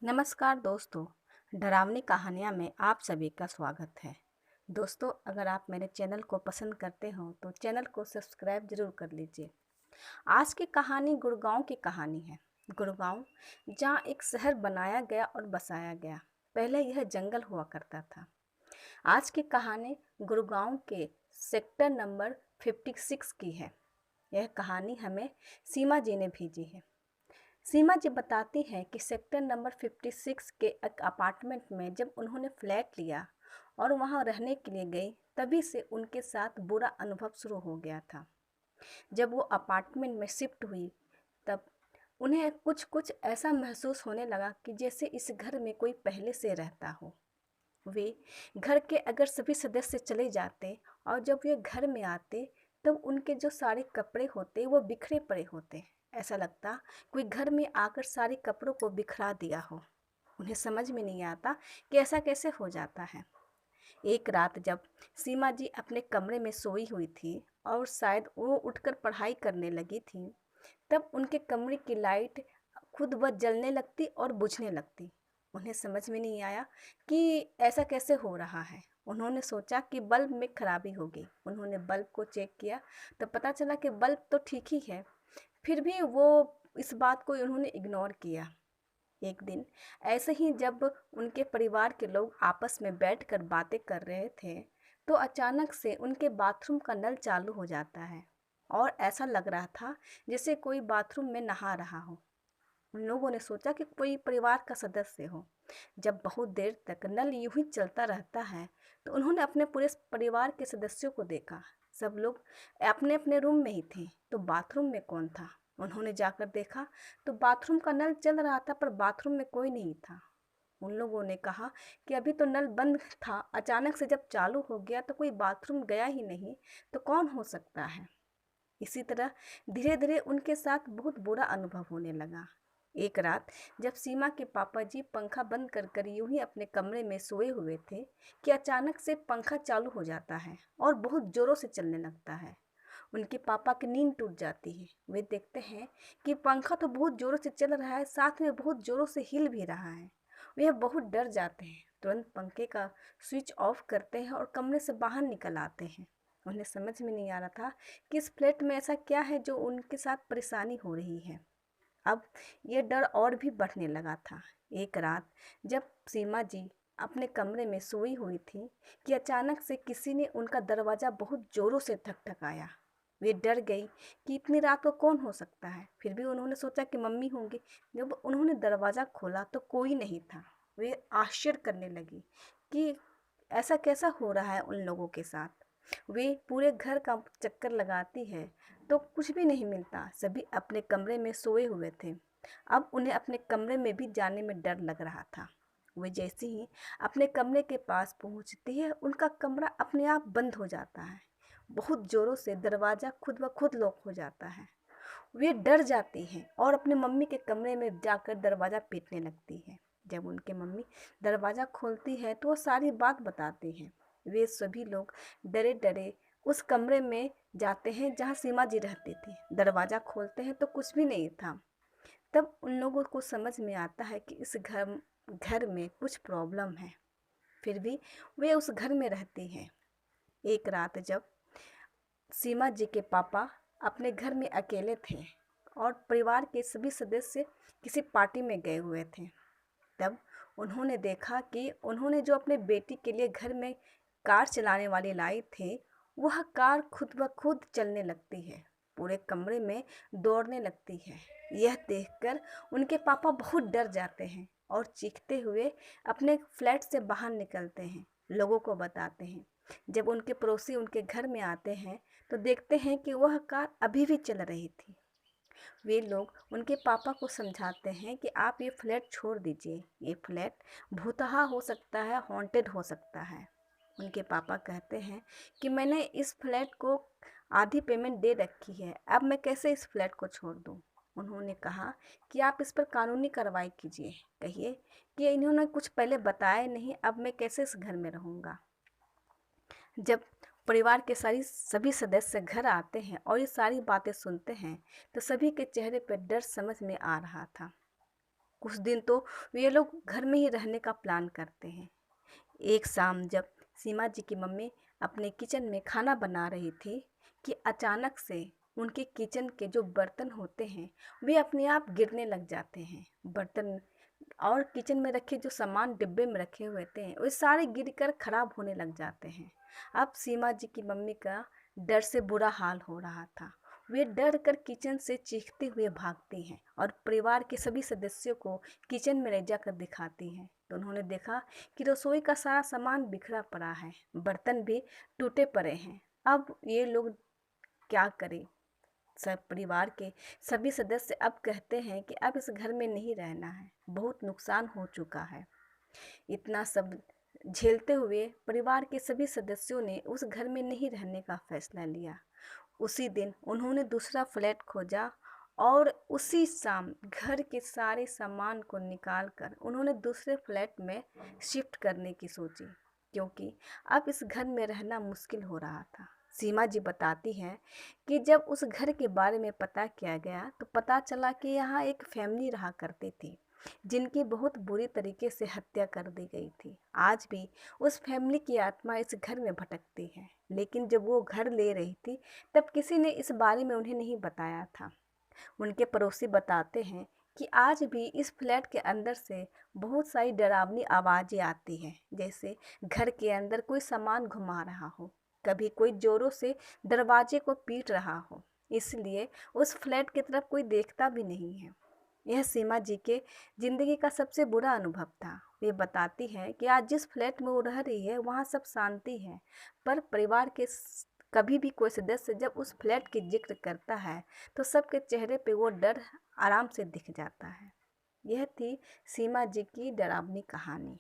नमस्कार दोस्तों। डरावनी कहानियाँ में आप सभी का स्वागत है। दोस्तों, अगर आप मेरे चैनल को पसंद करते हो तो चैनल को सब्सक्राइब जरूर कर लीजिए। आज की कहानी गुड़गांव की कहानी है। गुड़गांव जहाँ एक शहर बनाया गया और बसाया गया। पहले यह जंगल हुआ करता था। आज की कहानी गुड़गांव के सेक्टर नंबर 56 की है। यह कहानी हमें सीमा जी ने भेजी है। सीमा जी बताती हैं कि सेक्टर नंबर 56 के एक अपार्टमेंट में जब उन्होंने फ्लैट लिया और वहां रहने के लिए गई, तभी से उनके साथ बुरा अनुभव शुरू हो गया था। जब वो अपार्टमेंट में शिफ्ट हुई, तब उन्हें कुछ कुछ ऐसा महसूस होने लगा कि जैसे इस घर में कोई पहले से रहता हो। वे घर के अगर सभी सदस्य चले जाते और जब वे घर में आते, तब उनके जो सारे कपड़े होते वो बिखरे पड़े होते। ऐसा लगता कोई घर में आकर सारे कपड़ों को बिखरा दिया हो। उन्हें समझ में नहीं आता कि ऐसा कैसे हो जाता है। एक रात जब सीमा जी अपने कमरे में सोई हुई थी और शायद वो उठकर पढ़ाई करने लगी थी, तब उनके कमरे की लाइट खुद ब जलने लगती और बुझने लगती। उन्हें समझ में नहीं आया कि ऐसा कैसे हो रहा है। उन्होंने सोचा कि बल्ब में खराबी होगी। उन्होंने बल्ब को चेक किया तो पता चला कि बल्ब तो ठीक ही है। फिर भी वो इस बात को उन्होंने इग्नोर किया। एक दिन ऐसे ही जब उनके परिवार के लोग आपस में बैठकर बातें कर रहे थे, तो अचानक से उनके बाथरूम का नल चालू हो जाता है और ऐसा लग रहा था जैसे कोई बाथरूम में नहा रहा हो। उन लोगों ने सोचा कि कोई परिवार का सदस्य हो। जब बहुत देर तक नल यूं ही चलता रहता है, तो उन्होंने अपने पूरे परिवार के सदस्यों को देखा। सब लोग अपने अपने रूम में ही थे, तो बाथरूम में कौन था। उन्होंने जाकर देखा तो बाथरूम का नल चल रहा था, पर बाथरूम में कोई नहीं था। उन लोगों ने कहा कि अभी तो नल बंद था, अचानक से जब चालू हो गया तो कोई बाथरूम गया ही नहीं, तो कौन हो सकता है। इसी तरह धीरे धीरे उनके साथ बहुत बुरा अनुभव होने लगा। एक रात जब सीमा के पापा जी पंखा बंद कर कर यूं ही अपने कमरे में सोए हुए थे कि अचानक से पंखा चालू हो जाता है और बहुत जोरों से चलने लगता है। उनके पापा की नींद टूट जाती है। वे देखते हैं कि पंखा तो बहुत जोरों से चल रहा है, साथ में बहुत जोरों से हिल भी रहा है। वे बहुत डर जाते हैं, तुरंत पंखे का स्विच ऑफ करते हैं और कमरे से बाहर निकल आते हैं। उन्हें समझ में नहीं आ रहा था कि इस फ्लैट में ऐसा क्या है जो उनके साथ परेशानी हो रही है। अब ये डर और भी बढ़ने लगा था। एक रात जब सीमा जी अपने कमरे में सोई हुई थी कि अचानक से किसी ने उनका दरवाज़ा बहुत ज़ोरों से ठकठकाया। वे डर गई कि इतनी रात को कौन हो सकता है। फिर भी उन्होंने सोचा कि मम्मी होंगी। जब उन्होंने दरवाज़ा खोला तो कोई नहीं था। वे आश्चर्य करने लगी कि ऐसा कैसा हो रहा है उन लोगों के साथ। वे पूरे घर का चक्कर लगाती है तो कुछ भी नहीं मिलता। सभी अपने कमरे में सोए हुए थे। अब उन्हें अपने कमरे में भी जाने में डर लग रहा था। वे जैसे ही अपने कमरे के पास पहुंचती है, उनका कमरा अपने आप बंद हो जाता है। बहुत जोरों से दरवाज़ा खुद ब खुद लॉक हो जाता है। वे डर जाती हैं और अपने मम्मी के कमरे में जाकर दरवाज़ा पीटने लगती है। जब उनके मम्मी दरवाज़ा खोलती है तो वो सारी बात बताती हैं। वे सभी लोग डरे डरे उस कमरे में जाते हैं जहाँ सीमा जी रहती थी। दरवाज़ा खोलते हैं तो कुछ भी नहीं था। तब उन लोगों को समझ में आता है कि इस घर घर में कुछ प्रॉब्लम है। फिर भी वे उस घर में रहती हैं। एक रात जब सीमा जी के पापा अपने घर में अकेले थे और परिवार के सभी सदस्य किसी पार्टी में गए हुए थे, तब उन्होंने देखा कि उन्होंने जो अपने बेटी के लिए घर में कार चलाने वाली लाई थे, वह कार खुद ब खुद चलने लगती है, पूरे कमरे में दौड़ने लगती है। यह देखकर उनके पापा बहुत डर जाते हैं और चीखते हुए अपने फ्लैट से बाहर निकलते हैं, लोगों को बताते हैं। जब उनके पड़ोसी उनके घर में आते हैं तो देखते हैं कि वह कार अभी भी चल रही थी। वे लोग उनके पापा को समझाते हैं कि आप ये फ्लैट छोड़ दीजिए, ये फ्लैट भूतहा हो सकता है, हॉन्टेड हो सकता है। उनके पापा कहते हैं कि मैंने इस फ्लैट को आधी पेमेंट दे रखी है, अब मैं कैसे इस फ्लैट को छोड़ दूँ। उन्होंने कहा कि आप इस पर कानूनी कार्रवाई कीजिए, कहिए कि इन्होंने कुछ पहले बताया नहीं, अब मैं कैसे इस घर में रहूँगा। जब परिवार के सभी सदस्य घर आते हैं और ये सारी बातें सुनते हैं, तो सभी के चेहरे पर डर समझ में आ रहा था। कुछ दिन तो ये लोग घर में ही रहने का प्लान करते हैं। एक शाम जब सीमा जी की मम्मी अपने किचन में खाना बना रही थी कि अचानक से उनके किचन के जो बर्तन होते हैं वे अपने आप गिरने लग जाते हैं। बर्तन और किचन में रखे जो सामान डिब्बे में रखे हुए थे वे सारे गिरकर खराब होने लग जाते हैं। अब सीमा जी की मम्मी का डर से बुरा हाल हो रहा था। वे डर कर किचन से चीखते हुए भागती हैं और परिवार के सभी सदस्यों को किचन में ले जाकर दिखाती हैं। तो उन्होंने देखा कि रसोई का सारा सामान बिखरा पड़ा है, बर्तन भी टूटे पड़े हैं। अब ये लोग क्या करें? सब परिवार के सभी सदस्य अब कहते हैं कि अब इस घर में नहीं रहना है, बहुत नुकसान हो चुका है। इतना सब झेलते हुए परिवार के सभी सदस्यों ने उस घर में नहीं रहने का फैसला लिया। उसी दिन उन्होंने दूसरा फ्लैट खोजा और उसी शाम घर के सारे सामान को निकाल कर उन्होंने दूसरे फ्लैट में शिफ्ट करने की सोची, क्योंकि अब इस घर में रहना मुश्किल हो रहा था। सीमा जी बताती हैं कि जब उस घर के बारे में पता किया गया तो पता चला कि यहाँ एक फैमिली रहा करती थी जिनकी बहुत बुरी तरीके से हत्या कर दी गई थी। आज भी उस फैमिली की आत्मा इस घर में भटकती है, लेकिन जब वो घर ले रही थी तब किसी ने इस बारे में उन्हें नहीं बताया था। उनके पड़ोसी बताते हैं कि आज भी इस फ्लैट के अंदर से बहुत सारी डरावनी आवाज़ें आती हैं, जैसे घर के अंदर कोई सामान घुमा रहा हो, कभी कोई जोरों से दरवाजे को पीट रहा हो। इसलिए उस फ्लैट की तरफ कोई देखता भी नहीं है। यह सीमा जी के ज़िंदगी का सबसे बुरा अनुभव था। वे बताती हैं कि आज जिस फ्लैट में वो रह रही है वहाँ सब शांति है, पर परिवार के कभी भी कोई सदस्य जब उस फ्लैट की जिक्र करता है तो सबके चेहरे पे वो डर आराम से दिख जाता है। यह थी सीमा जी की डरावनी कहानी।